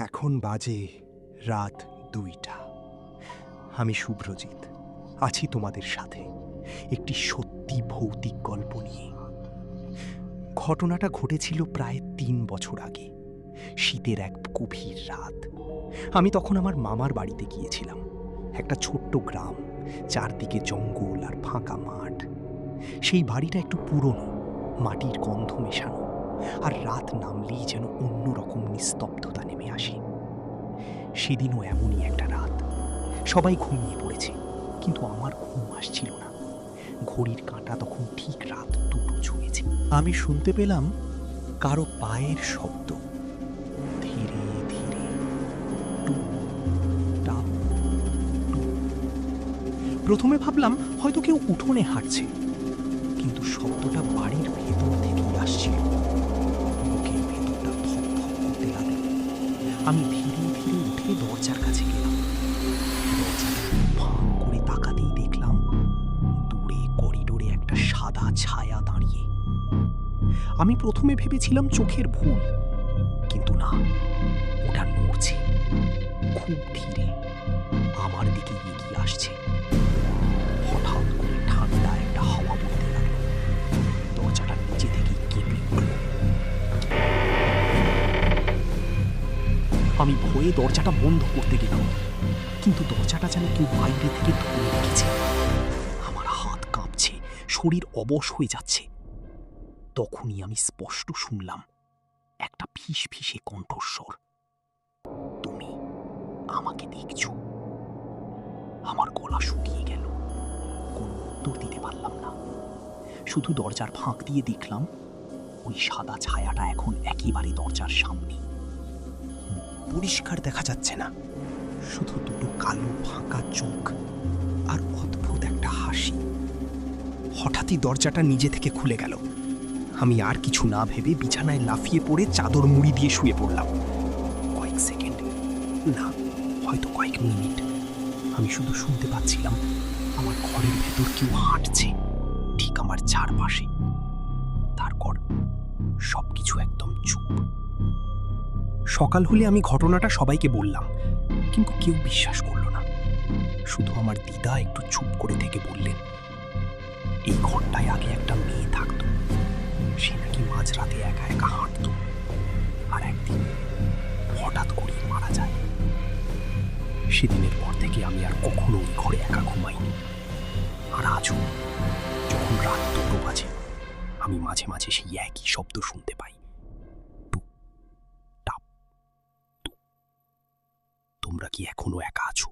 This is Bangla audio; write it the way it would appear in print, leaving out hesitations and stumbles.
এখন বাজে রাত ২টা। আমি শুভ্রজিৎ আছি তোমাদের সাথে একটি সত্যি ভৌতিক গল্প নিয়ে। ঘটনাটা ঘটেছিল প্রায় ৩ বছর আগে, শীতের এক গভীর রাত। আমি তখন আমার মামার বাড়িতে গিয়েছিলাম। একটা ছোট্ট গ্রাম, চারদিকে জঙ্গল আর ফাঁকা মাঠ। সেই বাড়িটা একটু পুরনো, মাটির গন্ধ মেশানো, আর রাত নামলেই যেন অন্যরকম নিস্তব্ধতা নেমে আসে। সেদিনও এমনই একটা রাত। সবাই ঘুমিয়ে পড়েছে, কিন্তু আমার ঘুম আসছিল না। ঘড়ির কাঁটা তখন ঠিক রাত ২টো ছুঁয়েছে। আমি শুনতে পেলাম কারো পায়ের শব্দ, ধীরে ধীরে, টুপ টাপ টুপ। প্রথমে ভাবলাম হয়তো কেউ উঠোনে হাঁটছে, কিন্তু শব্দটা বাড়ির ভেতর থেকেই আসছিল। বুকের ভেতরটা ধপ ধপ করতে লাগলো। আমি ধীরে ধীরে উঠে দরজার কাছে গেলাম। দরজাটা ফাঁক করে তাকাতেই দেখলাম দূরে করিডোরে একটা সাদা ছায়া দাঁড়িয়ে। আমি প্রথমে ভেবেছিলাম চোখের ভুল, কিন্তু না, ওটা নড়ছে, খুব ধীরে আমার দিকে এগিয়ে আসছে। হঠাৎ করে ঠান্ডা একটা হাওয়া বইতে লাগলো। দরজাটা নিজে থেকেই কেঁপে উঠল। আমি ভয়ে দরজাটা বন্ধ করতে গেলাম, কিন্তু দরজাটা যেন কেউ বাইরে থেকে ধরে রেখেছে। আমার হাত কাঁপছে, শরীর অবশ হয়ে যাচ্ছে। তখনই আমি স্পষ্ট শুনলাম একটা ফিসফিসে কণ্ঠস্বর, তুমি আমাকে দেখছো? আমার গলা শুকিয়ে গেল, কোনো উত্তর দিতে পারলাম না। শুধু দরজার ফাঁক দিয়ে দেখলাম ওই সাদা ছায়াটা এখন একেবারে দরজার সামনে। পরিষ্কার দেখা যাচ্ছে না, শুধু দুটো কালো ফাঁকা চোখ আর অদ্ভুত একটা হাসি। হঠাৎই দরজাটা নিজে থেকে খুলে গেল। আমি আর কিছু না ভেবে বিছানায় লাফিয়ে পড়ে চাদর মুড়ি দিয়ে শুয়ে পড়লাম। কয়েক সেকেন্ড, না হয়তো কয়েক মিনিট, আমি শুধু শুনতে পাচ্ছিলাম আমার ঘরের ভেতর কেউ হাঁটছে ঠিক আমার চারপাশে। তারপর সবকিছু একদম চুপ। সকাল হলে আমি ঘটনাটা সবাইকে বললাম, কিন্তু কেউ বিশ্বাস করল না। শুধু আমার দিদা একটু চুপ করে থেকে বললেন, এই ঘরটায় আগে একটা মেয়ে থাকতো, সে নাকি মাঝরাতে একা একা হাঁটতো, আর একদিন হঠাৎ করে মারা যায়। সেদিনের পর থেকে আমি আর কখনো ওই ঘরে একা ঘুমাইনি। আর আজও যখন রাত ২টো বাজে, আমি মাঝে মাঝে সেই একই শব্দ শুনতে পাই, টুপ টাপ টুপ। তোমরা কি এখনো একা আছো?